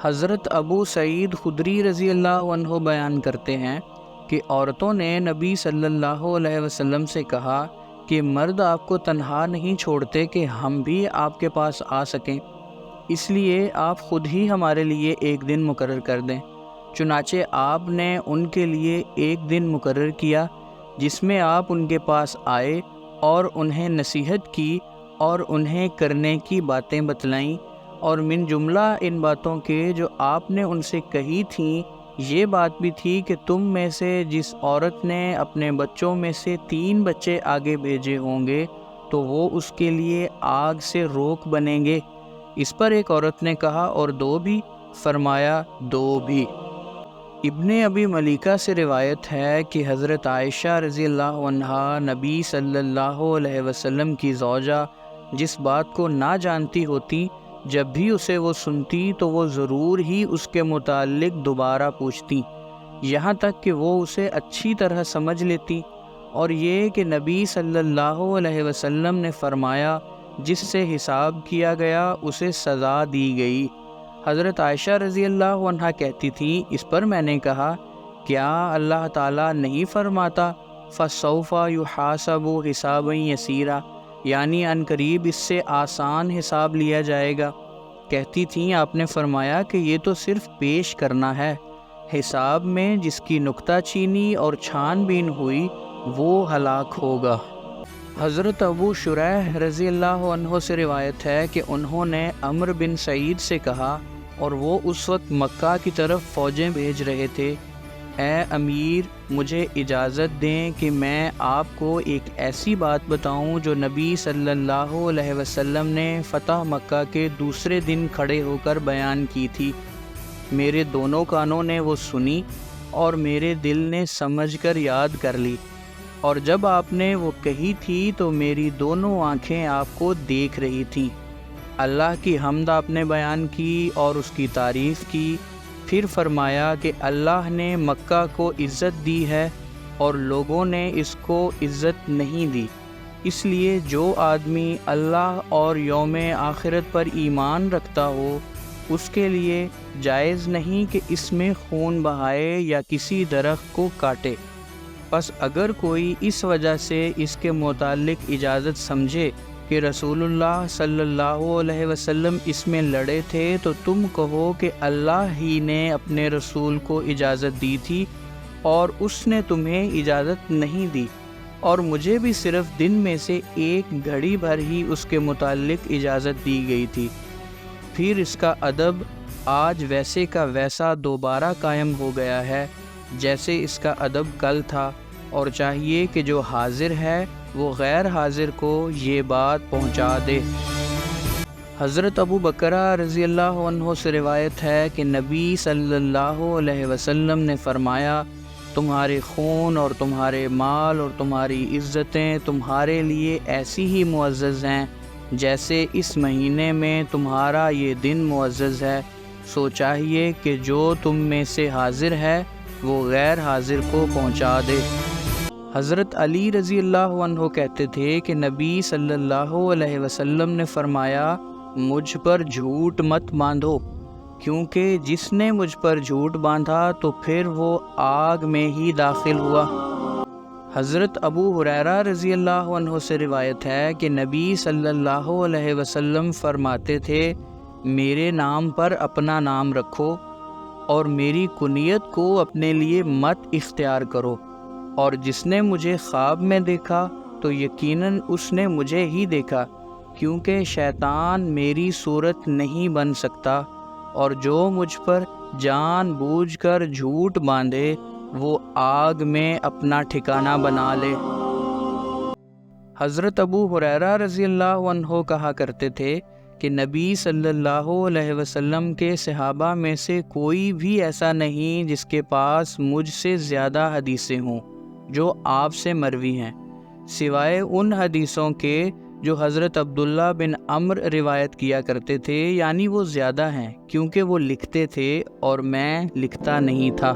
حضرت ابو سعید خدری رضی اللہ عنہ بیان کرتے ہیں کہ عورتوں نے نبی صلی اللہ علیہ وسلم سے کہا کہ مرد آپ کو تنہا نہیں چھوڑتے کہ ہم بھی آپ کے پاس آ سکیں، اس لیے آپ خود ہی ہمارے لیے ایک دن مقرر کر دیں۔ چنانچہ آپ نے ان کے لیے ایک دن مقرر کیا جس میں آپ ان کے پاس آئے اور انہیں نصیحت کی اور انہیں کرنے کی باتیں بتلائیں، اور من جملہ ان باتوں کے جو آپ نے ان سے کہی تھیں یہ بات بھی تھی کہ تم میں سے جس عورت نے اپنے بچوں میں سے 3 بچے آگے بھیجے ہوں گے تو وہ اس کے لیے آگ سے روک بنیں گے۔ اس پر ایک عورت نے کہا اور 2 بھی؟ فرمایا 2 بھی۔ ابن ابی ملیکہ سے روایت ہے کہ حضرت عائشہ رضی اللہ عنہا نبی صلی اللہ علیہ وسلم کی زوجہ جس بات کو نہ جانتی ہوتی، جب بھی اسے وہ سنتی تو وہ ضرور ہی اس کے متعلق دوبارہ پوچھتی، یہاں تک کہ وہ اسے اچھی طرح سمجھ لیتی، اور یہ کہ نبی صلی اللہ علیہ وسلم نے فرمایا جس سے حساب کیا گیا اسے سزا دی گئی۔ حضرت عائشہ رضی اللہ عنہا کہتی تھی، اس پر میں نے کہا کیا اللہ تعالیٰ نہیں فرماتا فَسَوْفَ يُحَاسَبُ حِسَابًا يَسِيرًا، یعنی ان قریب اس سے آسان حساب لیا جائے گا؟ کہتی تھیں آپ نے فرمایا کہ یہ تو صرف پیش کرنا ہے، حساب میں جس کی نکتہ چینی اور چھان بین ہوئی وہ ہلاک ہوگا۔ حضرت ابو شریح رضی اللہ عنہ سے روایت ہے کہ انہوں نے عمرو بن سعید سے کہا، اور وہ اس وقت مکہ کی طرف فوجیں بھیج رہے تھے، اے امیر مجھے اجازت دیں کہ میں آپ کو ایک ایسی بات بتاؤں جو نبی صلی اللہ علیہ وسلم نے فتح مکہ کے دوسرے دن کھڑے ہو کر بیان کی تھی۔ میرے دونوں کانوں نے وہ سنی اور میرے دل نے سمجھ کر یاد کر لی، اور جب آپ نے وہ کہی تھی تو میری دونوں آنکھیں آپ کو دیکھ رہی تھیں۔ اللہ کی حمد آپ نے بیان کی اور اس کی تعریف کی، پھر فرمایا کہ اللہ نے مکہ کو عزت دی ہے اور لوگوں نے اس کو عزت نہیں دی، اس لیے جو آدمی اللہ اور یوم آخرت پر ایمان رکھتا ہو اس کے لیے جائز نہیں کہ اس میں خون بہائے یا کسی درخت کو کاٹے۔ پس اگر کوئی اس وجہ سے اس کے متعلق اجازت سمجھے کہ رسول اللہ صلی اللہ علیہ وسلم اس میں لڑے تھے تو تم کہو کہ اللہ ہی نے اپنے رسول کو اجازت دی تھی اور اس نے تمہیں اجازت نہیں دی، اور مجھے بھی صرف دن میں سے ایک گھڑی بھر ہی اس کے متعلق اجازت دی گئی تھی۔ پھر اس کا ادب آج ویسے کا ویسا دوبارہ قائم ہو گیا ہے جیسے اس کا ادب کل تھا، اور چاہیے کہ جو حاضر ہے وہ غیر حاضر کو یہ بات پہنچا دے۔ حضرت ابو بکرہ رضی اللہ عنہ سے روایت ہے کہ نبی صلی اللہ علیہ وسلم نے فرمایا، تمہارے خون اور تمہارے مال اور تمہاری عزتیں تمہارے لیے ایسی ہی معزز ہیں جیسے اس مہینے میں تمہارا یہ دن معزز ہے، سو چاہیے کہ جو تم میں سے حاضر ہے وہ غیر حاضر کو پہنچا دے۔ حضرت علی رضی اللہ عنہ کہتے تھے کہ نبی صلی اللہ علیہ وسلم نے فرمایا، مجھ پر جھوٹ مت باندھو، کیونکہ جس نے مجھ پر جھوٹ باندھا تو پھر وہ آگ میں ہی داخل ہوا۔ حضرت ابو ہریرہ رضی اللہ عنہ سے روایت ہے کہ نبی صلی اللہ علیہ وسلم فرماتے تھے، میرے نام پر اپنا نام رکھو اور میری کنیت کو اپنے لیے مت اختیار کرو، اور جس نے مجھے خواب میں دیکھا تو یقیناً اس نے مجھے ہی دیکھا، کیونکہ شیطان میری صورت نہیں بن سکتا، اور جو مجھ پر جان بوجھ کر جھوٹ باندھے وہ آگ میں اپنا ٹھکانہ بنا لے۔ حضرت ابو ہریرہ رضی اللہ عنہ کہا کرتے تھے کہ نبی صلی اللہ علیہ وسلم کے صحابہ میں سے کوئی بھی ایسا نہیں جس کے پاس مجھ سے زیادہ حدیثیں ہوں جو آپ سے مروی ہیں، سوائے ان حدیثوں کے جو حضرت عبداللہ بن عمرو روایت کیا کرتے تھے، یعنی وہ زیادہ ہیں کیونکہ وہ لکھتے تھے اور میں لکھتا نہیں تھا۔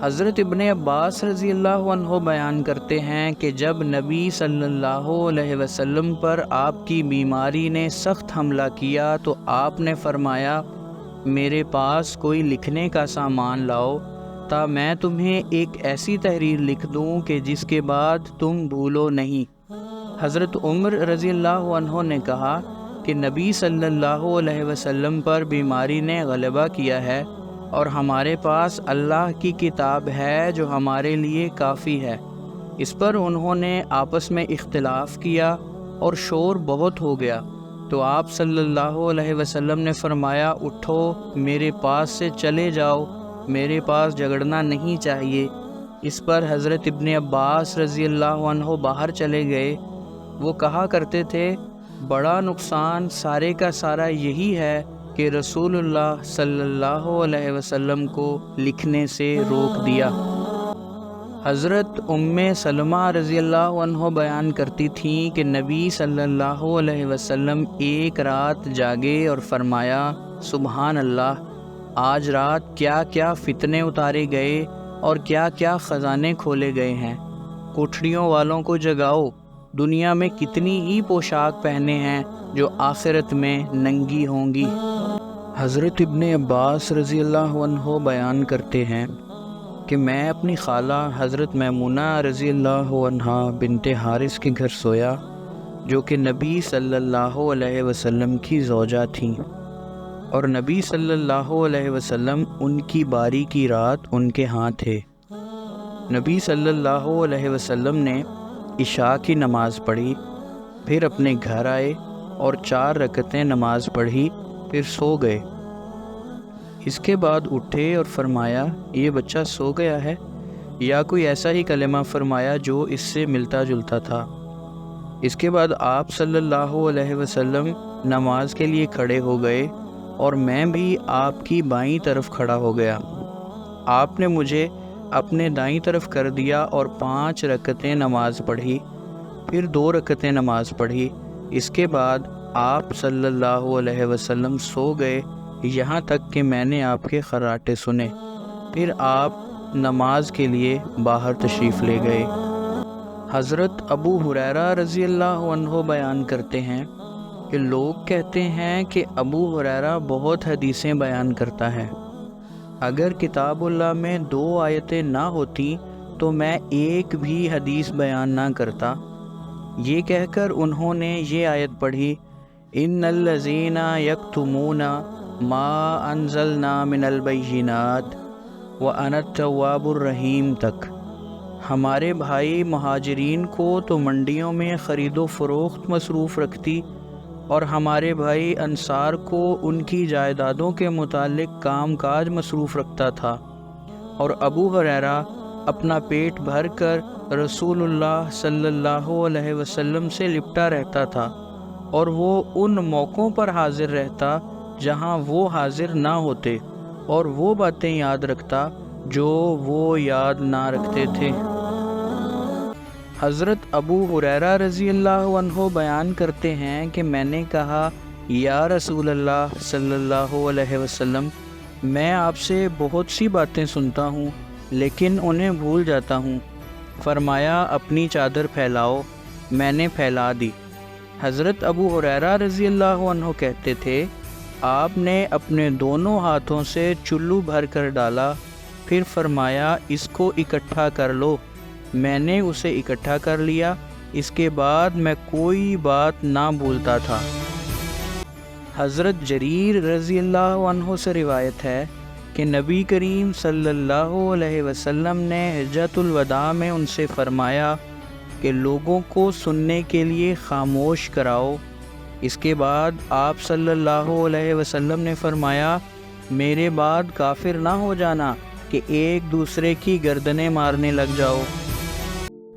حضرت ابن عباس رضی اللہ عنہ بیان کرتے ہیں کہ جب نبی صلی اللہ علیہ وسلم پر آپ کی بیماری نے سخت حملہ کیا تو آپ نے فرمایا، میرے پاس کوئی لکھنے کا سامان لاؤ تا میں تمہیں ایک ایسی تحریر لکھ دوں کہ جس کے بعد تم بھولو نہیں۔ حضرت عمر رضی اللہ عنہ نے کہا کہ نبی صلی اللہ علیہ وسلم پر بیماری نے غلبہ کیا ہے اور ہمارے پاس اللہ کی کتاب ہے جو ہمارے لیے کافی ہے۔ اس پر انہوں نے آپس میں اختلاف کیا اور شور بہت ہو گیا، تو آپ صلی اللہ علیہ وسلم نے فرمایا، اٹھو، میرے پاس سے چلے جاؤ، میرے پاس جھگڑنا نہیں چاہیے۔ اس پر حضرت ابن عباس رضی اللہ عنہ باہر چلے گئے۔ وہ کہا کرتے تھے، بڑا نقصان سارے کا سارا یہی ہے کہ رسول اللہ صلی اللہ علیہ وسلم کو لکھنے سے روک دیا۔ حضرت ام سلمہ رضی اللہ عنہ بیان کرتی تھیں کہ نبی صلی اللہ علیہ وسلم ایک رات جاگے اور فرمایا، سبحان اللہ، آج رات کیا کیا فتنے اتارے گئے اور کیا کیا خزانے کھولے گئے ہیں۔ کوٹھڑیوں والوں کو جگاؤ، دنیا میں کتنی ہی پوشاک پہنے ہیں جو آخرت میں ننگی ہوں گی۔ حضرت ابن عباس رضی اللہ عنہ بیان کرتے ہیں کہ میں اپنی خالہ حضرت میمونہ رضی اللہ عنہا بنت حارث کے گھر سویا، جو کہ نبی صلی اللہ علیہ وسلم کی زوجہ تھیں، اور نبی صلی اللہ علیہ وسلم ان کی باری کی رات ان کے ہاں تھے۔ نبی صلی اللہ علیہ وسلم نے عشاء کی نماز پڑھی، پھر اپنے گھر آئے اور 4 رکعتیں نماز پڑھی، پھر سو گئے۔ اس کے بعد اٹھے اور فرمایا، یہ بچہ سو گیا ہے، یا کوئی ایسا ہی کلمہ فرمایا جو اس سے ملتا جلتا تھا۔ اس کے بعد آپ صلی اللہ علیہ وسلم نماز کے لیے کھڑے ہو گئے اور میں بھی آپ کی بائیں طرف کھڑا ہو گیا۔ آپ نے مجھے اپنے دائیں طرف کر دیا اور 5 رکعتیں نماز پڑھی، پھر 2 رکعتیں نماز پڑھی۔ اس کے بعد آپ صلی اللہ علیہ وسلم سو گئے، یہاں تک کہ میں نے آپ کے خراٹے سنے۔ پھر آپ نماز کے لیے باہر تشریف لے گئے۔ حضرت ابو ہریرہ رضی اللہ عنہ بیان کرتے ہیں کہ لوگ کہتے ہیں کہ ابو ہریرہ بہت حدیثیں بیان کرتا ہے، اگر کتاب اللہ میں 2 آیتیں نہ ہوتی تو میں ایک بھی حدیث بیان نہ کرتا۔ یہ کہہ کر انہوں نے یہ آیت پڑھی، ان الذین یکتمون ما انزلنا من البینات وانا التواب الرحیم تک۔ ہمارے بھائی مہاجرین کو تو منڈیوں میں خرید و فروخت مصروف رکھتی، اور ہمارے بھائی انصار کو ان کی جائیدادوں کے متعلق کام کاج مصروف رکھتا تھا، اور ابو ہریرہ اپنا پیٹ بھر کر رسول اللہ صلی اللہ علیہ وسلم سے لپٹا رہتا تھا، اور وہ ان موقعوں پر حاضر رہتا جہاں وہ حاضر نہ ہوتے، اور وہ باتیں یاد رکھتا جو وہ یاد نہ رکھتے تھے۔ حضرت ابو ہریرہ رضی اللہ عنہ بیان کرتے ہیں کہ میں نے کہا، یا رسول اللہ صلی اللہ علیہ وسلم، میں آپ سے بہت سی باتیں سنتا ہوں لیکن انہیں بھول جاتا ہوں۔ فرمایا، اپنی چادر پھیلاؤ۔ میں نے پھیلا دی۔ حضرت ابو ہریرہ رضی اللہ عنہ کہتے تھے، آپ نے اپنے دونوں ہاتھوں سے چلو بھر کر ڈالا، پھر فرمایا، اس کو اکٹھا کر لو۔ میں نے اسے اکٹھا کر لیا، اس کے بعد میں کوئی بات نہ بھولتا تھا۔ حضرت جریر رضی اللہ عنہ سے روایت ہے کہ نبی کریم صلی اللہ علیہ وسلم نے حجۃ الوداع میں ان سے فرمایا کہ لوگوں کو سننے کے لیے خاموش کراؤ۔ اس کے بعد آپ صلی اللہ علیہ وسلم نے فرمایا، میرے بعد کافر نہ ہو جانا کہ ایک دوسرے کی گردنیں مارنے لگ جاؤ۔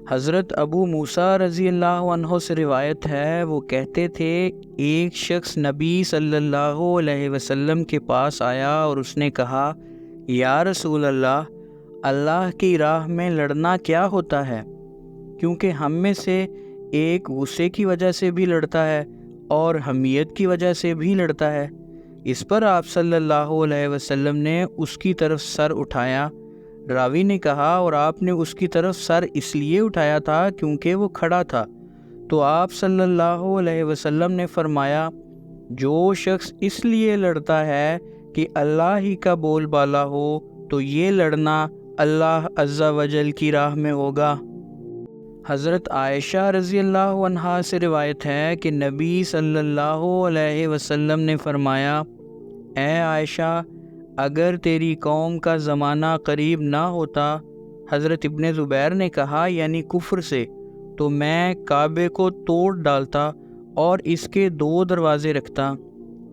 حضرت ابو موسیٰ رضی اللہ عنہ سے روایت ہے، وہ کہتے تھے، ایک شخص نبی صلی اللہ علیہ وسلم کے پاس آیا اور اس نے کہا، یا رسول اللہ، اللہ کی راہ میں لڑنا کیا ہوتا ہے؟ کیونکہ ہم میں سے ایک غصے کی وجہ سے بھی لڑتا ہے اور حمیت کی وجہ سے بھی لڑتا ہے۔ اس پر آپ صلی اللہ علیہ وسلم نے اس کی طرف سر اٹھایا۔ راوی نے کہا، اور آپ نے اس کی طرف سر اس لیے اٹھایا تھا کیونکہ وہ کھڑا تھا۔ تو آپ صلی اللہ علیہ وسلم نے فرمایا، جو شخص اس لیے لڑتا ہے کہ اللہ ہی کا بول بالا ہو تو یہ لڑنا اللہ عز و جل کی راہ میں ہوگا۔ حضرت عائشہ رضی اللہ عنہا سے روایت ہے کہ نبی صلی اللہ علیہ وسلم نے فرمایا، اے عائشہ، اگر تیری قوم کا زمانہ قریب نہ ہوتا، حضرت ابن زبیر نے کہا یعنی کفر سے، تو میں کعبے کو توڑ ڈالتا اور اس کے 2 دروازے رکھتا،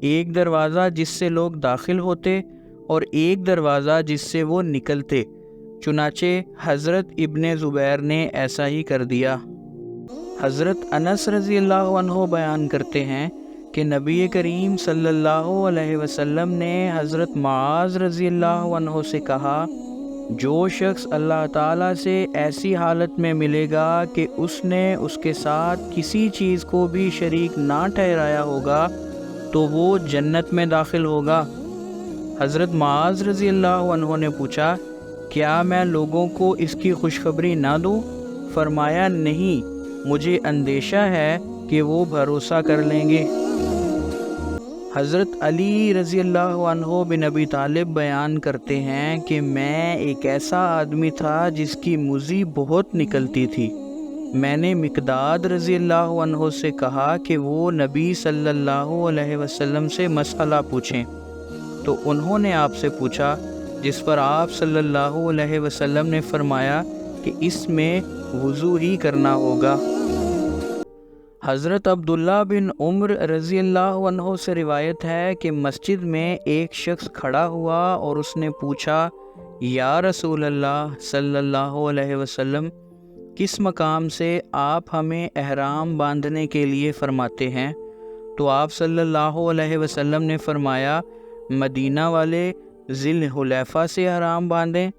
ایک دروازہ جس سے لوگ داخل ہوتے اور ایک دروازہ جس سے وہ نکلتے۔ چنانچہ حضرت ابن زبیر نے ایسا ہی کر دیا۔ حضرت انس رضی اللہ عنہ بیان کرتے ہیں کہ نبی کریم صلی اللہ علیہ وسلم نے حضرت معاذ رضی اللہ عنہ سے کہا، جو شخص اللہ تعالیٰ سے ایسی حالت میں ملے گا کہ اس نے اس کے ساتھ کسی چیز کو بھی شریک نہ ٹھہرایا ہوگا تو وہ جنت میں داخل ہوگا۔ حضرت معاذ رضی اللہ عنہ نے پوچھا، کیا میں لوگوں کو اس کی خوشخبری نہ دوں؟ فرمایا، نہیں، مجھے اندیشہ ہے کہ وہ بھروسہ کر لیں گے۔ حضرت علی رضی اللہ عنہ بن ابی طالب بیان کرتے ہیں کہ میں ایک ایسا آدمی تھا جس کی مزی بہت نکلتی تھی۔ میں نے مقداد رضی اللہ عنہ سے کہا کہ وہ نبی صلی اللہ علیہ وسلم سے مسئلہ پوچھیں، تو انہوں نے آپ سے پوچھا، جس پر آپ صلی اللہ علیہ وسلم نے فرمایا کہ اس میں وضو ہی کرنا ہوگا۔ حضرت عبداللہ بن عمر رضی اللہ عنہ سے روایت ہے کہ مسجد میں ایک شخص کھڑا ہوا اور اس نے پوچھا، یا رسول اللہ صلی اللہ علیہ وسلم، کس مقام سے آپ ہمیں احرام باندھنے کے لیے فرماتے ہیں؟ تو آپ صلی اللہ علیہ وسلم نے فرمایا، مدینہ والے ذی الحلیفہ سے احرام باندھیں،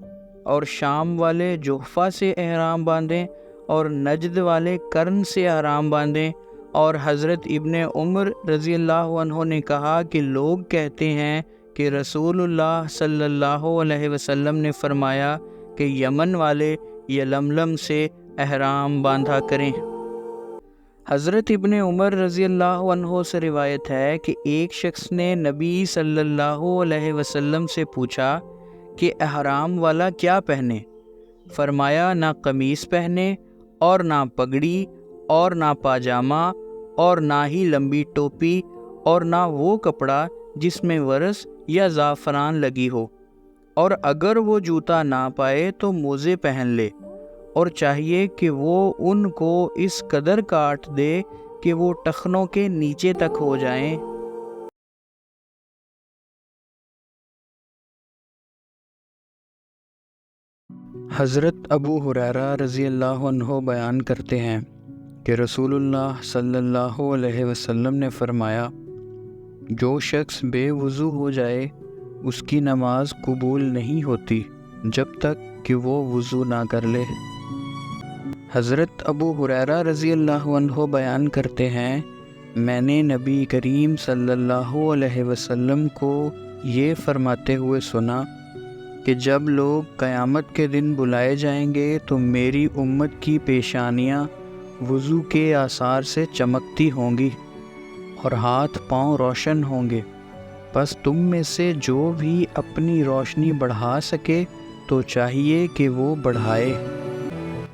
اور شام والے جحفہ سے احرام باندھیں، اور نجد والے کرن سے احرام باندھیں۔ اور حضرت ابن عمر رضی اللہ عنہ نے کہا کہ لوگ کہتے ہیں کہ رسول اللہ صلی اللہ علیہ وسلم نے فرمایا کہ یمن والے یلملم سے احرام باندھا کریں۔ حضرت ابن عمر رضی اللہ عنہ سے روایت ہے کہ ایک شخص نے نبی صلی اللہ علیہ وسلم سے پوچھا کہ احرام والا کیا پہنے؟ فرمایا، نہ قمیص پہنے اور نہ پگڑی اور نہ پاجامہ اور نہ ہی لمبی ٹوپی اور نہ وہ کپڑا جس میں ورس یا زعفران لگی ہو، اور اگر وہ جوتا نہ پائے تو موزے پہن لے، اور چاہیے کہ وہ ان کو اس قدر کاٹ دے کہ وہ ٹخنوں کے نیچے تک ہو جائیں۔ حضرت ابو ہریرہ رضی اللہ عنہ بیان کرتے ہیں کہ رسول اللہ صلی اللہ علیہ وسلم نے فرمایا، جو شخص بے وضو ہو جائے اس کی نماز قبول نہیں ہوتی جب تک کہ وہ وضو نہ کر لے۔ حضرت ابو ہریرہ رضی اللہ عنہ بیان کرتے ہیں، میں نے نبی کریم صلی اللہ علیہ وسلم کو یہ فرماتے ہوئے سنا کہ جب لوگ قیامت کے دن بلائے جائیں گے تو میری امت کی پیشانیاں وضو کے آثار سے چمکتی ہوں گی اور ہاتھ پاؤں روشن ہوں گے، بس تم میں سے جو بھی اپنی روشنی بڑھا سکے تو چاہیے کہ وہ بڑھائے۔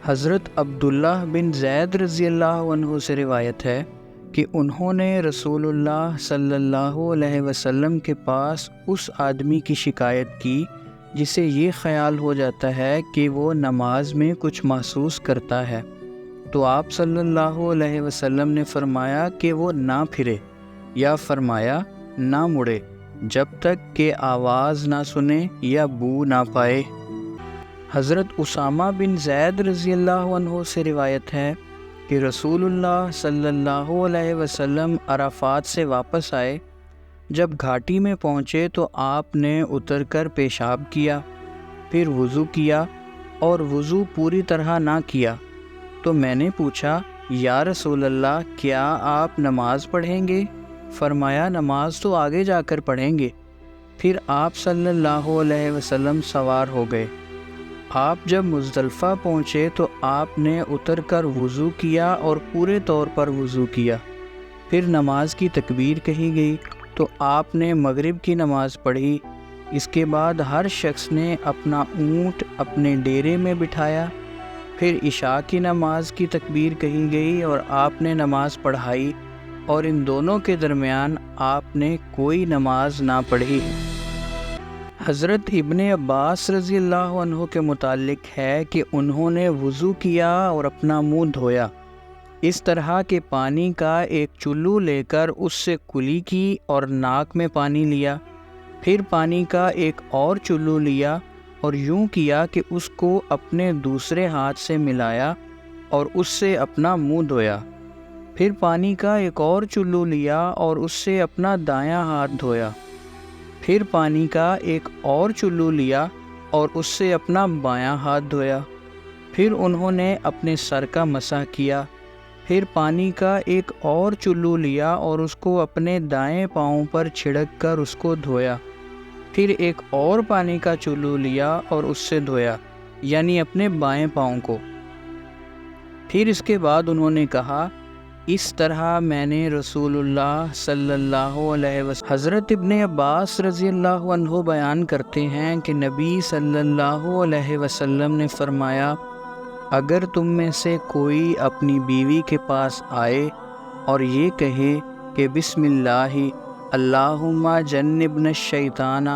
حضرت عبداللہ بن زید رضی اللہ عنہ سے روایت ہے کہ انہوں نے رسول اللہ صلی اللہ علیہ وسلم کے پاس اس آدمی کی شکایت کی جسے یہ خیال ہو جاتا ہے کہ وہ نماز میں کچھ محسوس کرتا ہے، تو آپ صلی اللہ علیہ وسلم نے فرمایا کہ وہ نہ پھرے، یا فرمایا نہ مڑے جب تک کہ آواز نہ سنے یا بو نہ پائے۔ حضرت اسامہ بن زید رضی اللہ عنہ سے روایت ہے کہ رسول اللہ صلی اللہ علیہ وسلم عرفات سے واپس آئے، جب گھاٹی میں پہنچے تو آپ نے اتر کر پیشاب کیا، پھر وضو کیا اور وضو پوری طرح نہ کیا، تو میں نے پوچھا، یا رسول اللہ، کیا آپ نماز پڑھیں گے؟ فرمایا، نماز تو آگے جا کر پڑھیں گے۔ پھر آپ صلی اللہ علیہ وسلم سوار ہو گئے۔ آپ جب مزدلفہ پہنچے تو آپ نے اتر کر وضو کیا اور پورے طور پر وضو کیا، پھر نماز کی تکبیر کہی گئی تو آپ نے مغرب کی نماز پڑھی۔ اس کے بعد ہر شخص نے اپنا اونٹ اپنے ڈیرے میں بٹھایا۔ پھر عشاء کی نماز کی تکبیر کہی گئی اور آپ نے نماز پڑھائی، اور ان دونوں کے درمیان آپ نے کوئی نماز نہ پڑھی۔ حضرت ابن عباس رضی اللہ عنہ کے متعلق ہے کہ انہوں نے وضو کیا اور اپنا منہ دھویا، اس طرح کہ پانی کا ایک چلو لے کر اس سے کلی کی اور ناک میں پانی لیا، پھر پانی کا ایک اور چلو لیا اور یوں کیا کہ اس کو اپنے دوسرے ہاتھ سے ملایا اور اس سے اپنا منہ دھویا، پھر پانی کا ایک اور چلو لیا اور اس سے اپنا دایاں ہاتھ دھویا، پھر پانی کا ایک اور چلو لیا اور اس سے اپنا بایاں ہاتھ دھویا، پھر انہوں نے اپنے سر کا مسح کیا، پھر پانی کا ایک اور چلو لیا اور اس کو اپنے دائیں پاؤں پر چھڑک کر اس کو دھویا، پھر ایک اور پانی کا چلو لیا اور اس سے دھویا، یعنی اپنے بائیں پاؤں کو۔ پھر اس کے بعد انہوں نے کہا، اس طرح میں نے رسول اللہ صلی اللہ علیہ وسلم۔ حضرت ابن عباس رضی اللہ عنہ بیان کرتے ہیں کہ نبی صلی اللہ علیہ وسلم نے فرمایا، اگر تم میں سے کوئی اپنی بیوی کے پاس آئے اور یہ کہے کہ بسم اللہ اللہم جنبنا الشیطان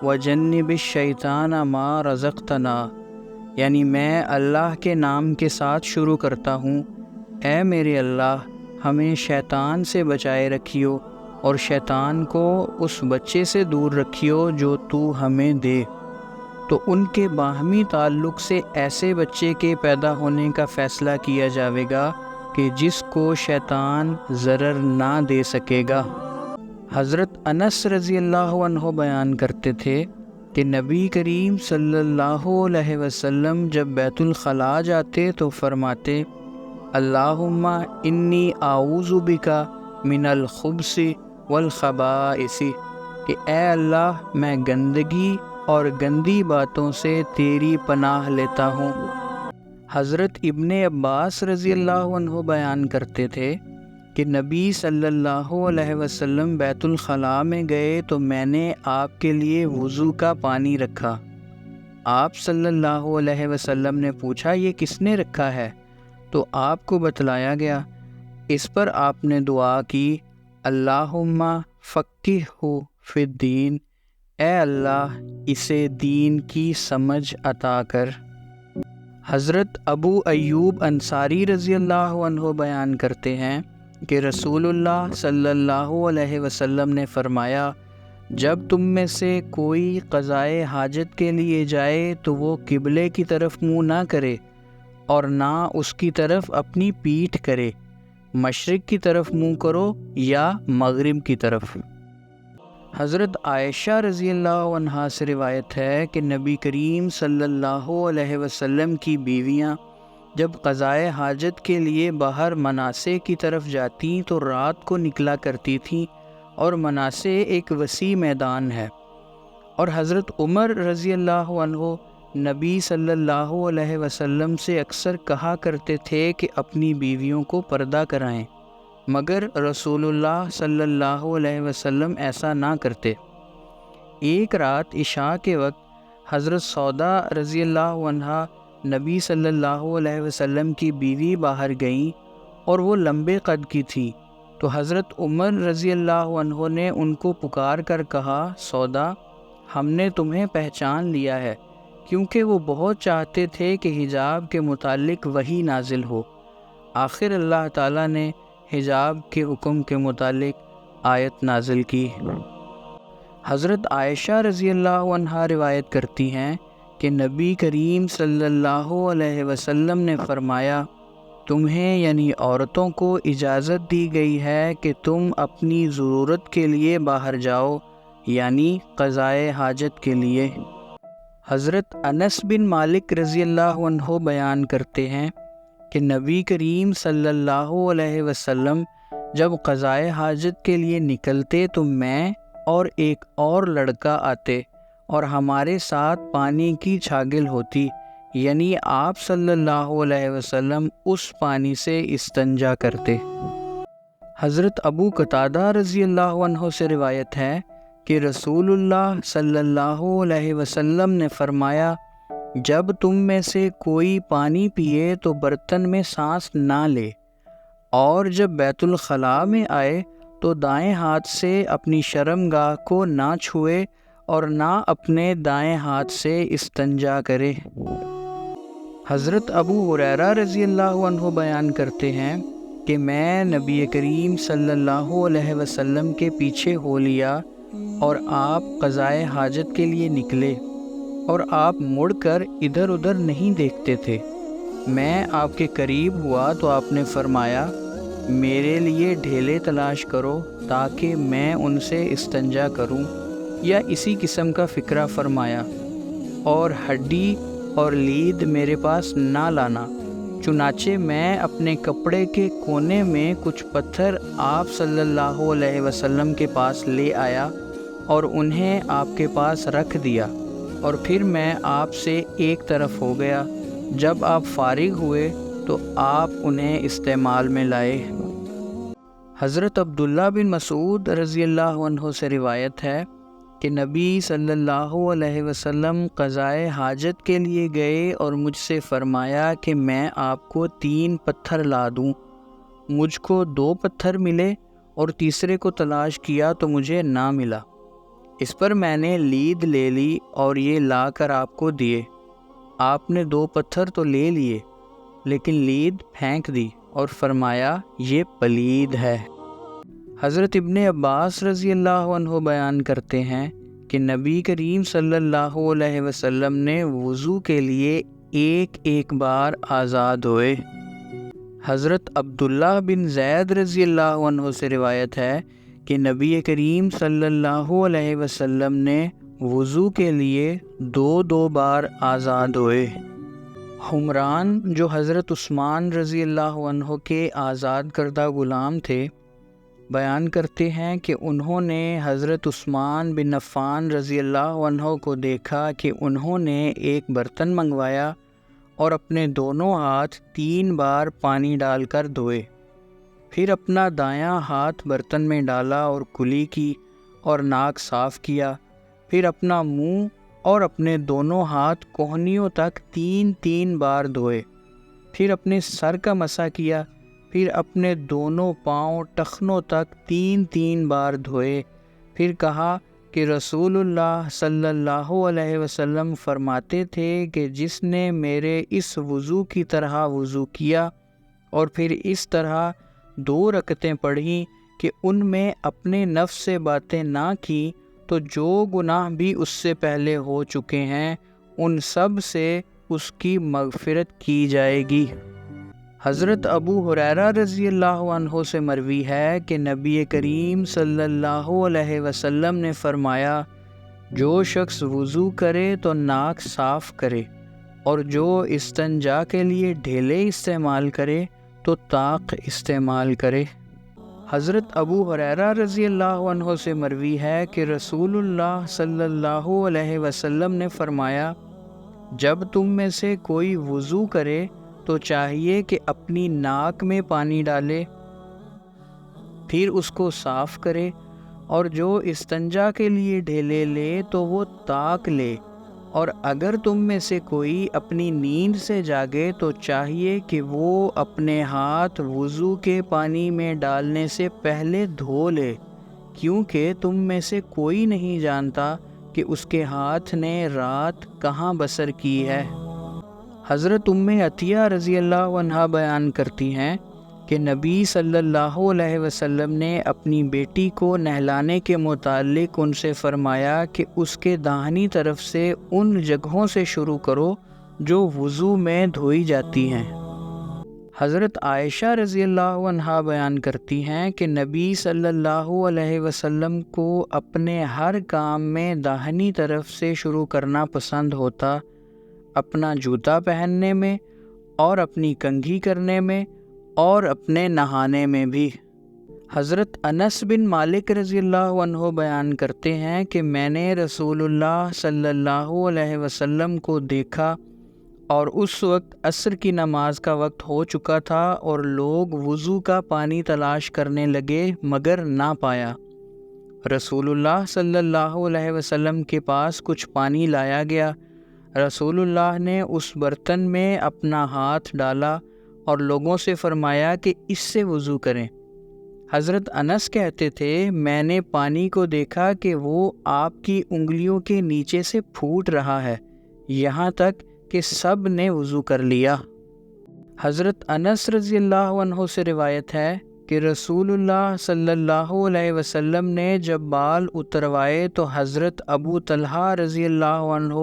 وجنب الشیطان ما رزقتنا، یعنی میں اللہ کے نام کے ساتھ شروع کرتا ہوں، اے میرے اللہ ہمیں شیطان سے بچائے رکھیو اور شیطان کو اس بچے سے دور رکھیو جو تو ہمیں دے، تو ان کے باہمی تعلق سے ایسے بچے کے پیدا ہونے کا فیصلہ کیا جاوے گا کہ جس کو شیطان ضرر نہ دے سکے گا۔ حضرت انس رضی اللہ عنہ بیان کرتے تھے کہ نبی کریم صلی اللہ علیہ وسلم جب بیت الخلاء جاتے تو فرماتے، اللہم انی اعوذ بک من الخبث والخبائث، کہ اے اللہ میں گندگی اور گندی باتوں سے تیری پناہ لیتا ہوں۔ حضرت ابن عباس رضی اللہ عنہ بیان کرتے تھے کہ نبی صلی اللہ علیہ وسلم بیت الخلاء میں گئے تو میں نے آپ کے لیے وضو کا پانی رکھا۔ آپ صلی اللہ علیہ وسلم نے پوچھا، یہ کس نے رکھا ہے؟ تو آپ کو بتلایا گیا۔ اس پر آپ نے دعا کی، اللہم فقہہ فی الدین، اے اللہ اسے دین کی سمجھ عطا کر۔ حضرت ابو ایوب انصاری رضی اللہ عنہ بیان کرتے ہیں کہ رسول اللہ صلی اللہ علیہ وسلم نے فرمایا، جب تم میں سے کوئی قضائے حاجت کے لیے جائے تو وہ قبلے کی طرف منہ نہ کرے اور نہ اس کی طرف اپنی پیٹھ کرے، مشرق کی طرف منہ کرو یا مغرب کی طرف۔ حضرت عائشہ رضی اللہ عنہا سے روایت ہے کہ نبی کریم صلی اللہ علیہ وسلم کی بیویاں جب قضائے حاجت کے لیے باہر مناسے کی طرف جاتیں تو رات کو نکلا کرتی تھیں، اور مناسے ایک وسیع میدان ہے، اور حضرت عمر رضی اللہ عنہ نبی صلی اللہ علیہ وسلم سے اکثر کہا کرتے تھے کہ اپنی بیویوں کو پردہ کرائیں، مگر رسول اللہ صلی اللہ علیہ وسلم ایسا نہ کرتے۔ ایک رات عشاء کے وقت حضرت سودا رضی اللہ عنہا نبی صلی اللہ علیہ وسلم کی بیوی باہر گئیں اور وہ لمبے قد کی تھی، تو حضرت عمر رضی اللہ عنہ نے ان کو پکار کر کہا، سودا ہم نے تمہیں پہچان لیا ہے، کیونکہ وہ بہت چاہتے تھے کہ حجاب کے متعلق وحی نازل ہو۔ آخر اللہ تعالیٰ نے حجاب کے حکم کے متعلق آیت نازل کی۔ حضرت عائشہ رضی اللہ عنہا روایت کرتی ہیں کہ نبی کریم صلی اللہ علیہ وسلم نے فرمایا، تمہیں یعنی عورتوں کو اجازت دی گئی ہے کہ تم اپنی ضرورت کے لیے باہر جاؤ، یعنی قضائے حاجت کے لیے۔ حضرت انس بن مالک رضی اللہ عنہ بیان کرتے ہیں کہ نبی کریم صلی اللہ علیہ وسلم جب قضائے حاجت کے لیے نکلتے تو میں اور ایک اور لڑکا آتے اور ہمارے ساتھ پانی کی چھاگل ہوتی، یعنی آپ صلی اللہ علیہ وسلم اس پانی سے استنجا کرتے۔ حضرت ابو قتادہ رضی اللہ عنہ سے روایت ہے کہ رسول اللہ صلی اللہ علیہ وسلم نے فرمایا، جب تم میں سے کوئی پانی پیے تو برتن میں سانس نہ لے، اور جب بیت الخلاء میں آئے تو دائیں ہاتھ سے اپنی شرمگاہ کو نہ چھوئے اور نہ اپنے دائیں ہاتھ سے استنجا کرے۔ حضرت ابو ہریرہ رضی اللہ عنہ بیان کرتے ہیں کہ میں نبی کریم صلی اللہ علیہ وسلم کے پیچھے ہو لیا اور آپ قضائے حاجت کے لیے نکلے، اور آپ مڑ کر ادھر ادھر نہیں دیکھتے تھے۔ میں آپ کے قریب ہوا تو آپ نے فرمایا، میرے لیے ڈھیلے تلاش کرو تاکہ میں ان سے استنجا کروں، یا اسی قسم کا فکرہ فرمایا، اور ہڈی اور لید میرے پاس نہ لانا۔ چنانچہ میں اپنے کپڑے کے کونے میں کچھ پتھر آپ صلی اللہ علیہ وسلم کے پاس لے آیا اور انہیں آپ کے پاس رکھ دیا، اور پھر میں آپ سے ایک طرف ہو گیا۔ جب آپ فارغ ہوئے تو آپ انہیں استعمال میں لائے۔ حضرت عبداللہ بن مسعود رضی اللہ عنہ سے روایت ہے کہ نبی صلی اللہ علیہ وسلم قضائے حاجت کے لیے گئے اور مجھ سے فرمایا کہ میں آپ کو 3 پتھر لا دوں۔ مجھ کو 2 پتھر ملے اور تیسرے کو تلاش کیا تو مجھے نہ ملا۔ اس پر میں نے لید لے لی اور یہ لا کر آپ کو دیے۔ آپ نے 2 پتھر تو لے لیے لیکن لید پھینک دی اور فرمایا، یہ پلید ہے۔ حضرت ابن عباس رضی اللہ عنہ بیان کرتے ہیں کہ نبی کریم صلی اللہ علیہ وسلم نے وضو کے لیے ایک بار آزاد ہوئے۔ حضرت عبداللہ بن زید رضی اللہ عنہ سے روایت ہے کہ نبی کریم صلی اللہ علیہ وسلم نے وضو کے لیے 2 بار آزاد ہوئے۔ حمران جو حضرت عثمان رضی اللہ عنہ کے آزاد کردہ غلام تھے، بیان کرتے ہیں کہ انہوں نے حضرت عثمان بن عفان رضی اللہ عنہ کو دیکھا کہ انہوں نے ایک برتن منگوایا اور اپنے دونوں ہاتھ 3 بار پانی ڈال کر دھوئے، پھر اپنا دایاں ہاتھ برتن میں ڈالا اور کلی کی اور ناک صاف کیا، پھر اپنا منہ اور اپنے دونوں ہاتھ کوہنیوں تک 3 بار دھوئے، پھر اپنے سر کا مسح کیا، پھر اپنے دونوں پاؤں ٹخنوں تک 3 بار دھوئے، پھر کہا کہ رسول اللہ صلی اللہ علیہ وسلم فرماتے تھے کہ جس نے میرے اس وضو کی طرح وضو کیا اور پھر اس طرح 2 رکعتیں پڑھیں کہ ان میں اپنے نفس سے باتیں نہ کی، تو جو گناہ بھی اس سے پہلے ہو چکے ہیں ان سب سے اس کی مغفرت کی جائے گی۔ حضرت ابو ہریرہ رضی اللہ عنہ سے مروی ہے کہ نبی کریم صلی اللہ علیہ وسلم نے فرمایا، جو شخص وضو کرے تو ناک صاف کرے، اور جو استنجا کے لیے ڈھیلے استعمال کرے تو طاق استعمال کرے۔ حضرت ابو ہریرہ رضی اللہ عنہ سے مروی ہے کہ رسول اللہ صلی اللہ علیہ وسلم نے فرمایا، جب تم میں سے کوئی وضو کرے تو چاہیے کہ اپنی ناک میں پانی ڈالے، پھر اس کو صاف کرے، اور جو استنجا کے لیے ڈھیلے لے تو وہ طاق لے، اور اگر تم میں سے کوئی اپنی نیند سے جاگے تو چاہیے کہ وہ اپنے ہاتھ وضو کے پانی میں ڈالنے سے پہلے دھو لے، کیونکہ تم میں سے کوئی نہیں جانتا کہ اس کے ہاتھ نے رات کہاں بسر کی ہے۔ حضرت عطیہ رضی اللہ عنہا بیان کرتی ہیں کہ نبی صلی اللہ علیہ وسلم نے اپنی بیٹی کو نہلانے کے متعلق ان سے فرمایا کہ اس کے داہنی طرف سے ان جگہوں سے شروع کرو جو وضو میں دھوئی جاتی ہیں۔ حضرت عائشہ رضی اللہ عنہا بیان کرتی ہیں کہ نبی صلی اللہ علیہ وسلم کو اپنے ہر کام میں داہنی طرف سے شروع کرنا پسند ہوتا، اپنا جوتا پہننے میں اور اپنی کنگھی کرنے میں اور اپنے نہانے میں بھی۔ حضرت انس بن مالک رضی اللہ عنہ بیان کرتے ہیں کہ میں نے رسول اللہ صلی اللہ علیہ وسلم کو دیکھا اور اس وقت عصر کی نماز کا وقت ہو چکا تھا اور لوگ وضو کا پانی تلاش کرنے لگے مگر نہ پایا۔ رسول اللہ صلی اللہ علیہ وسلم کے پاس کچھ پانی لایا گیا۔ رسول اللہ نے اس برتن میں اپنا ہاتھ ڈالا اور لوگوں سے فرمایا کہ اس سے وضو کریں۔ حضرت انس کہتے تھے میں نے پانی کو دیکھا کہ وہ آپ کی انگلیوں کے نیچے سے پھوٹ رہا ہے، یہاں تک کہ سب نے وضو کر لیا۔ حضرت انس رضی اللہ عنہ سے روایت ہے کہ رسول اللہ صلی اللہ علیہ وسلم نے جب بال اتروائے تو حضرت ابو طلحہ رضی اللہ عنہ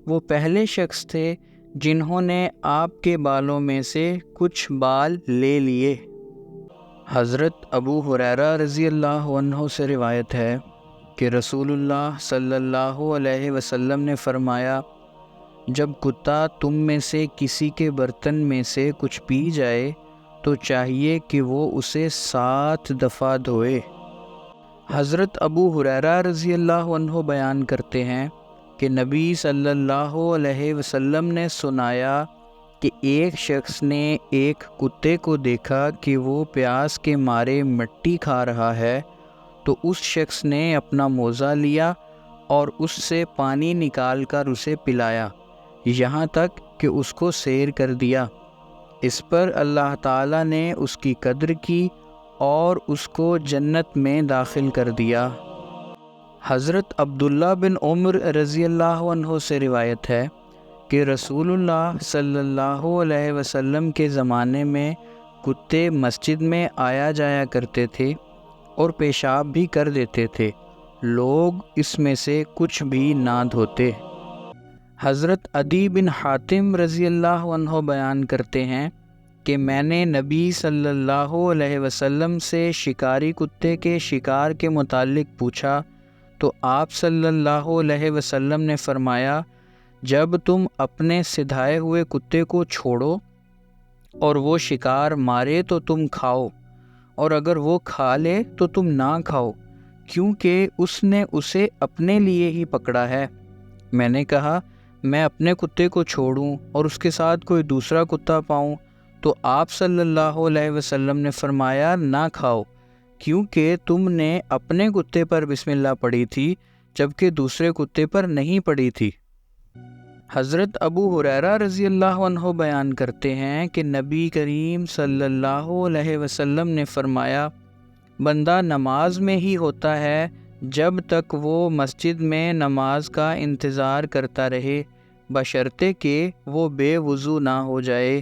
وہ پہلے شخص تھے جنہوں نے آپ کے بالوں میں سے کچھ بال لے لیے۔ حضرت ابو ہریرہ رضی اللہ عنہ سے روایت ہے کہ رسول اللہ صلی اللہ علیہ وسلم نے فرمایا، جب کتا تم میں سے کسی کے برتن میں سے کچھ پی جائے تو چاہیے کہ وہ اسے 7 دفعہ دھوئے۔ حضرت ابو ہریرہ رضی اللہ عنہ بیان کرتے ہیں کہ نبی صلی اللہ علیہ وسلم نے سنایا کہ ایک شخص نے ایک کتے کو دیکھا کہ وہ پیاس کے مارے مٹی کھا رہا ہے، تو اس شخص نے اپنا موزہ لیا اور اس سے پانی نکال کر اسے پلایا، یہاں تک کہ اس کو سیر کر دیا۔ اس پر اللہ تعالیٰ نے اس کی قدر کی اور اس کو جنت میں داخل کر دیا۔ حضرت عبداللہ بن عمر رضی اللہ عنہ سے روایت ہے کہ رسول اللہ صلی اللہ علیہ وسلم کے زمانے میں کتے مسجد میں آیا جایا کرتے تھے اور پیشاب بھی کر دیتے تھے، لوگ اس میں سے کچھ بھی نہ دھوتے۔ حضرت عدی بن حاتم رضی اللہ عنہ بیان کرتے ہیں کہ میں نے نبی صلی اللہ علیہ وسلم سے شکاری کتے کے شکار کے متعلق پوچھا تو آپ صلی اللہ علیہ وسلم نے فرمایا، جب تم اپنے سدھائے ہوئے کتے کو چھوڑو اور وہ شکار مارے تو تم کھاؤ، اور اگر وہ کھا لے تو تم نہ کھاؤ، کیونکہ اس نے اسے اپنے لیے ہی پکڑا ہے۔ میں نے کہا، میں اپنے کتے کو چھوڑوں اور اس کے ساتھ کوئی دوسرا کتا پاؤں؟ تو آپ صلی اللہ علیہ وسلم نے فرمایا، نہ کھاؤ، کیونکہ تم نے اپنے کتے پر بسم اللہ پڑھی تھی جبکہ دوسرے کتے پر نہیں پڑھی تھی۔ حضرت ابو ہریرہ رضی اللہ عنہ بیان کرتے ہیں کہ نبی کریم صلی اللہ علیہ وسلم نے فرمایا، بندہ نماز میں ہی ہوتا ہے جب تک وہ مسجد میں نماز کا انتظار کرتا رہے، بشرطے کہ وہ بے وضو نہ ہو جائے۔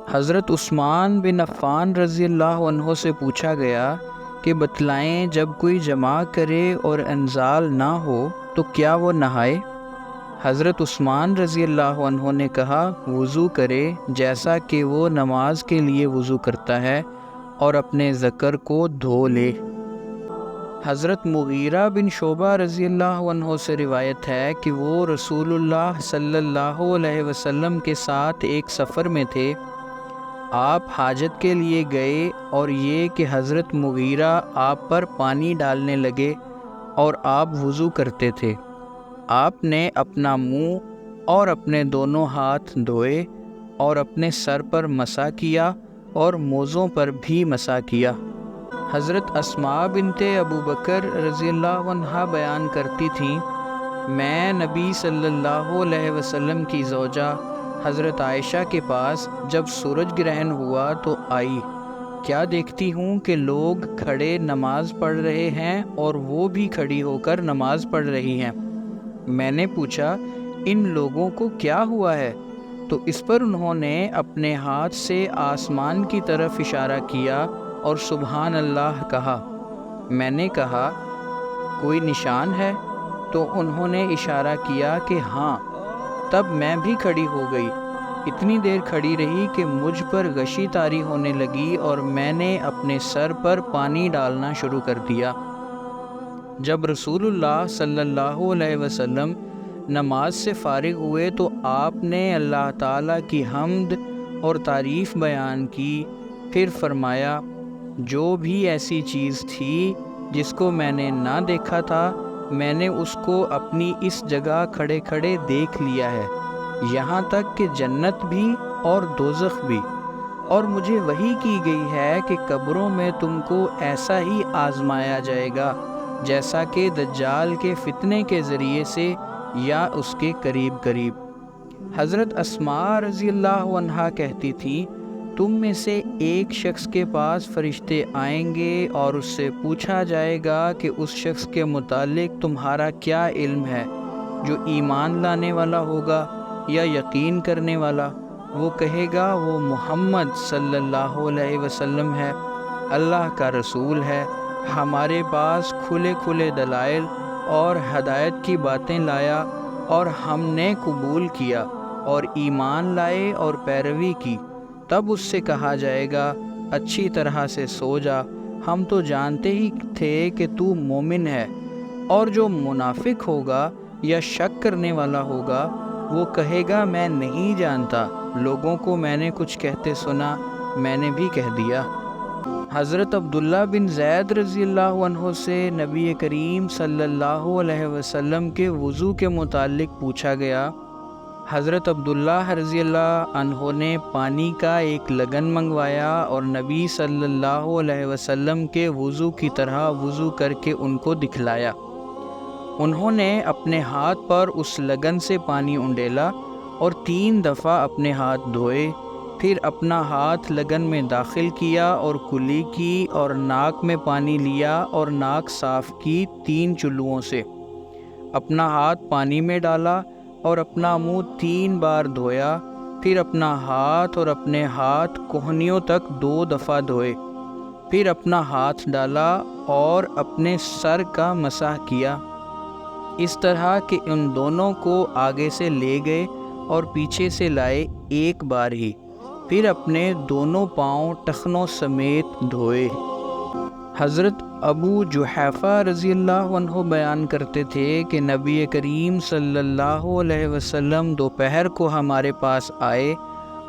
حضرت عثمان بن عفان رضی اللہ عنہ سے پوچھا گیا کہ بتلائیں، جب کوئی جماع کرے اور انزال نہ ہو تو کیا وہ نہائے؟ حضرت عثمان رضی اللہ عنہ نے کہا، وضو کرے جیسا کہ وہ نماز کے لیے وضو کرتا ہے اور اپنے ذکر کو دھو لے۔ حضرت مغیرہ بن شعبہ رضی اللہ عنہ سے روایت ہے کہ وہ رسول اللہ صلی اللہ علیہ وسلم کے ساتھ ایک سفر میں تھے۔ آپ حاجت کے لیے گئے اور یہ کہ حضرت مغیرہ آپ پر پانی ڈالنے لگے اور آپ وضو کرتے تھے۔ آپ نے اپنا منہ اور اپنے دونوں ہاتھ دھوئے اور اپنے سر پر مسح کیا اور موزوں پر بھی مسح کیا۔ حضرت اسماء بنت ابو بکر رضی اللہ عنہا بیان کرتی تھیں، میں نبی صلی اللہ علیہ وسلم کی زوجہ حضرت عائشہ کے پاس جب سورج گرہن ہوا تو آئی، کیا دیکھتی ہوں کہ لوگ کھڑے نماز پڑھ رہے ہیں اور وہ بھی کھڑی ہو کر نماز پڑھ رہی ہیں۔ میں نے پوچھا، ان لوگوں کو کیا ہوا ہے؟ تو اس پر انہوں نے اپنے ہاتھ سے آسمان کی طرف اشارہ کیا اور سبحان اللہ کہا۔ میں نے کہا، کوئی نشان ہے؟ تو انہوں نے اشارہ کیا کہ ہاں۔ تب میں بھی کھڑی ہو گئی، اتنی دیر کھڑی رہی کہ مجھ پر غشی طاری ہونے لگی اور میں نے اپنے سر پر پانی ڈالنا شروع کر دیا۔ جب رسول اللہ صلی اللہ علیہ وسلم نماز سے فارغ ہوئے تو آپ نے اللہ تعالیٰ کی حمد اور تعریف بیان کی، پھر فرمایا، جو بھی ایسی چیز تھی جس کو میں نے نہ دیکھا تھا، میں نے اس کو اپنی اس جگہ کھڑے کھڑے دیکھ لیا ہے۔ یہاں تک کہ جنت بھی اور دوزخ بھی، اور مجھے وحی کی گئی ہے کہ قبروں میں تم کو ایسا ہی آزمایا جائے گا جیسا کہ دجال کے فتنے کے ذریعے سے یا اس کے قریب قریب۔ حضرت اسماء رضی اللہ عنہا کہتی تھی، تم میں سے ایک شخص کے پاس فرشتے آئیں گے اور اس سے پوچھا جائے گا کہ اس شخص کے متعلق تمہارا کیا علم ہے، جو ایمان لانے والا ہوگا یا یقین کرنے والا؟ وہ کہے گا وہ محمد صلی اللہ علیہ وسلم ہے، اللہ کا رسول ہے، ہمارے پاس کھلے کھلے دلائل اور ہدایت کی باتیں لایا اور ہم نے قبول کیا اور ایمان لائے اور پیروی کی۔ تب اس سے کہا جائے گا، اچھی طرح سے سو جا، ہم تو جانتے ہی تھے کہ تو مومن ہے۔ اور جو منافق ہوگا یا شک کرنے والا ہوگا وہ کہے گا میں نہیں جانتا، لوگوں کو میں نے کچھ کہتے سنا، میں نے بھی کہہ دیا۔ حضرت عبداللہ بن زید رضی اللہ عنہ سے نبی کریم صلی اللہ علیہ وسلم کے وضو کے متعلق پوچھا گیا۔ حضرت عبداللہ رضی اللہ عنہ نے پانی کا ایک لگن منگوایا اور نبی صلی اللہ علیہ وسلم کے وضو کی طرح وضو کر کے ان کو دکھلایا۔ انہوں نے اپنے ہاتھ پر اس لگن سے پانی انڈیلا اور 3 دفعہ اپنے ہاتھ دھوئے، پھر اپنا ہاتھ لگن میں داخل کیا اور کلی کی اور ناک میں پانی لیا اور ناک صاف کی 3 چلوؤں سے، اپنا ہاتھ پانی میں ڈالا اور اپنا منہ 3 بار دھویا، پھر اپنا ہاتھ اور اپنے ہاتھ کوہنیوں تک 2 دفعہ دھوئے، پھر اپنا ہاتھ ڈالا اور اپنے سر کا مسح کیا، اس طرح کہ ان دونوں کو آگے سے لے گئے اور پیچھے سے لائے ایک بار ہی، پھر اپنے دونوں پاؤں ٹخنوں سمیت دھوئے۔ حضرت ابو جحیفہ رضی اللہ عنہ بیان کرتے تھے کہ نبی کریم صلی اللہ علیہ وسلم دوپہر کو ہمارے پاس آئے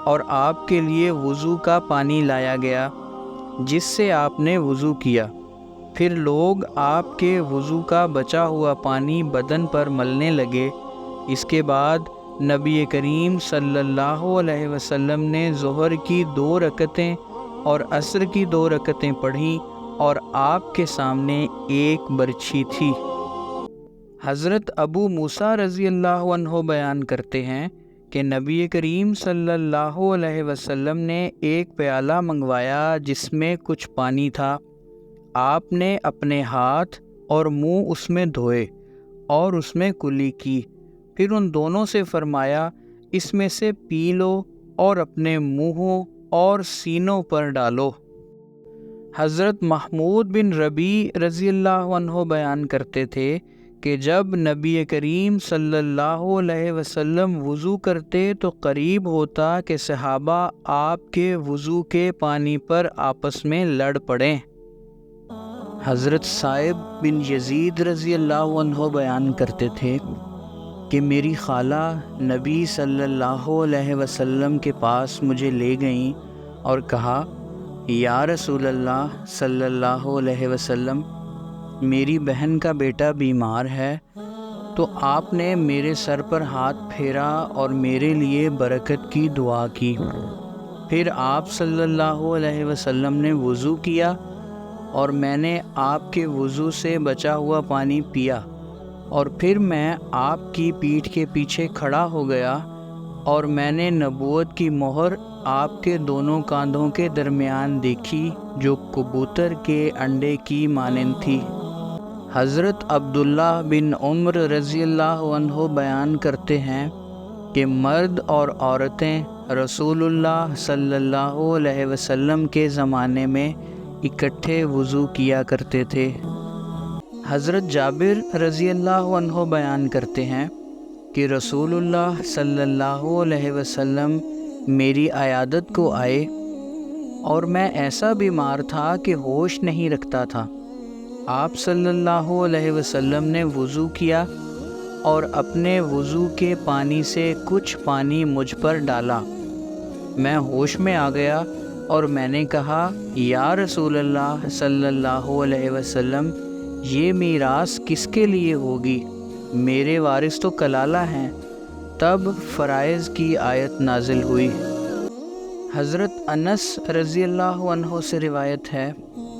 اور آپ کے لیے وضو کا پانی لایا گیا جس سے آپ نے وضو کیا، پھر لوگ آپ کے وضو کا بچا ہوا پانی بدن پر ملنے لگے۔ اس کے بعد نبی کریم صلی اللہ علیہ وسلم نے ظہر کی 2 رکعتیں اور عصر کی 2 رکعتیں پڑھیں اور آپ کے سامنے ایک برچھی تھی۔ حضرت ابو موسیٰ رضی اللہ عنہ بیان کرتے ہیں کہ نبی کریم صلی اللہ علیہ وسلم نے ایک پیالہ منگوایا جس میں کچھ پانی تھا، آپ نے اپنے ہاتھ اور منہ اس میں دھوئے اور اس میں کلی کی، پھر ان دونوں سے فرمایا اس میں سے پی لو اور اپنے منہوں اور سینوں پر ڈالو۔ حضرت محمود بن ربیع رضی اللہ عنہ بیان کرتے تھے کہ جب نبی کریم صلی اللہ علیہ وسلم وضو کرتے تو قریب ہوتا کہ صحابہ آپ کے وضو کے پانی پر آپس میں لڑ پڑیں۔ حضرت صائب بن یزید رضی اللہ عنہ بیان کرتے تھے کہ میری خالہ نبی صلی اللہ علیہ وسلم کے پاس مجھے لے گئیں اور کہا، یا رسول اللہ صلی اللہ علیہ وسلم، میری بہن کا بیٹا بیمار ہے، تو آپ نے میرے سر پر ہاتھ پھیرا اور میرے لیے برکت کی دعا کی۔ پھر آپ صلی اللہ علیہ وسلم نے وضو کیا اور میں نے آپ کے وضو سے بچا ہوا پانی پیا، اور پھر میں آپ کی پیٹھ کے پیچھے کھڑا ہو گیا اور میں نے نبوت کی مہر آپ کے دونوں کاندھوں کے درمیان دیکھی جو کبوتر کے انڈے کی مانند تھی۔ حضرت عبداللہ بن عمر رضی اللہ عنہ بیان کرتے ہیں کہ مرد اور عورتیں رسول اللہ صلی اللہ علیہ وسلم کے زمانے میں اکٹھے وضو کیا کرتے تھے۔ حضرت جابر رضی اللہ عنہ بیان کرتے ہیں کہ رسول اللہ صلی اللہ علیہ وسلم میری عیادت کو آئے اور میں ایسا بیمار تھا کہ ہوش نہیں رکھتا تھا۔ آپ صلی اللہ علیہ وسلم نے وضو کیا اور اپنے وضو کے پانی سے کچھ پانی مجھ پر ڈالا، میں ہوش میں آ گیا اور میں نے کہا، یا رسول اللہ صلی اللہ علیہ وسلم، یہ میراث کس کے لیے ہوگی؟ میرے وارث تو کلالہ ہیں۔ تب فرائض کی آیت نازل ہوئی۔ حضرت انس رضی اللہ عنہ سے روایت ہے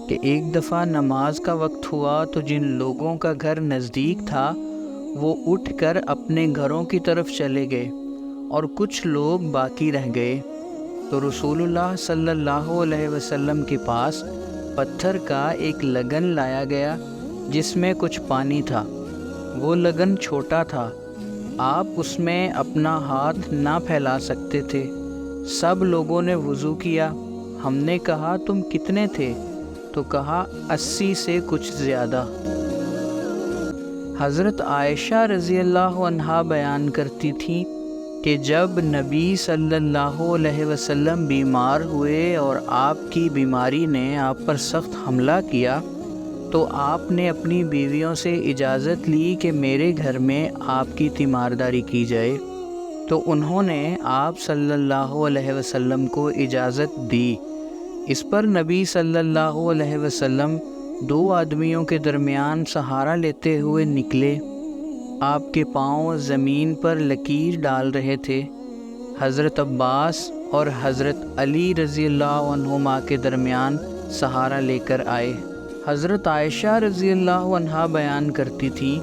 کہ ایک دفعہ نماز کا وقت ہوا تو جن لوگوں کا گھر نزدیک تھا وہ اٹھ کر اپنے گھروں کی طرف چلے گئے اور کچھ لوگ باقی رہ گئے، تو رسول اللہ صلی اللہ علیہ وسلم کے پاس پتھر کا ایک لگن لایا گیا جس میں کچھ پانی تھا۔ وہ لگن چھوٹا تھا، آپ اس میں اپنا ہاتھ نہ پھیلا سکتے تھے۔ سب لوگوں نے وضو کیا۔ ہم نے کہا تم کتنے تھے؟ تو کہا 80 سے کچھ زیادہ۔ حضرت عائشہ رضی اللہ عنہا بیان کرتی تھیں کہ جب نبی صلی اللہ علیہ وسلم بیمار ہوئے اور آپ کی بیماری نے آپ پر سخت حملہ کیا تو آپ نے اپنی بیویوں سے اجازت لی کہ میرے گھر میں آپ کی تیمارداری کی جائے، تو انہوں نے آپ صلی اللہ علیہ وسلم کو اجازت دی۔ اس پر نبی صلی اللہ علیہ وسلم 2 آدمیوں کے درمیان سہارا لیتے ہوئے نکلے۔ آپ کے پاؤں زمین پر لکیر ڈال رہے تھے۔ حضرت عباس اور حضرت علی رضی اللہ عنہما کے درمیان سہارا لے کر آئے۔ حضرت عائشہ رضی اللہ عنہا بیان کرتی تھی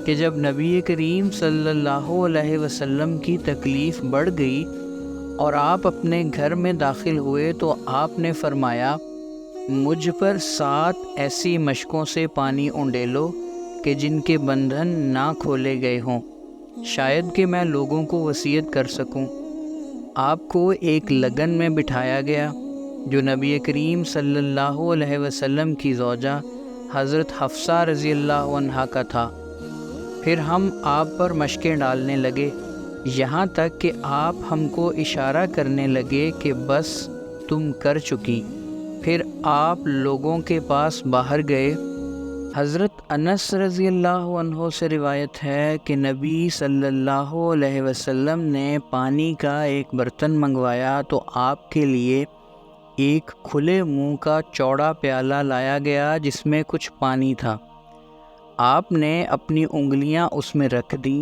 کہ جب نبی کریم صلی اللہ علیہ وسلم کی تکلیف بڑھ گئی اور آپ اپنے گھر میں داخل ہوئے تو آپ نے فرمایا، مجھ پر 7 ایسی مشکوں سے پانی اونڈیلو کہ جن کے بندھن نہ کھولے گئے ہوں، شاید کہ میں لوگوں کو وصیت کر سکوں۔ آپ کو ایک لگن میں بٹھایا گیا جو نبی کریم صلی اللہ علیہ وسلم کی زوجہ حضرت حفصہ رضی اللہ عنہا کا تھا۔ پھر ہم آپ پر مشقیں ڈالنے لگے، یہاں تک کہ آپ ہم کو اشارہ کرنے لگے کہ بس تم کر چکی۔ پھر آپ لوگوں کے پاس باہر گئے۔ حضرت انس رضی اللہ عنہ سے روایت ہے کہ نبی صلی اللہ علیہ وسلم نے پانی کا ایک برتن منگوایا تو آپ کے لیے ایک کھلے منہ کا چوڑا پیالہ لایا گیا جس میں کچھ پانی تھا۔ آپ نے اپنی انگلیاں اس میں رکھ دیں۔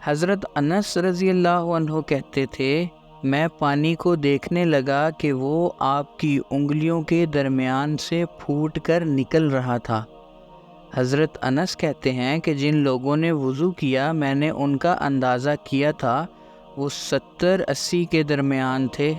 حضرت انس رضی اللہ عنہ کہتے تھے، میں پانی کو دیکھنے لگا کہ وہ آپ کی انگلیوں کے درمیان سے پھوٹ کر نکل رہا تھا۔ حضرت انس کہتے ہیں کہ جن لوگوں نے وضو کیا میں نے ان کا اندازہ کیا تھا، وہ 70-80 کے درمیان تھے۔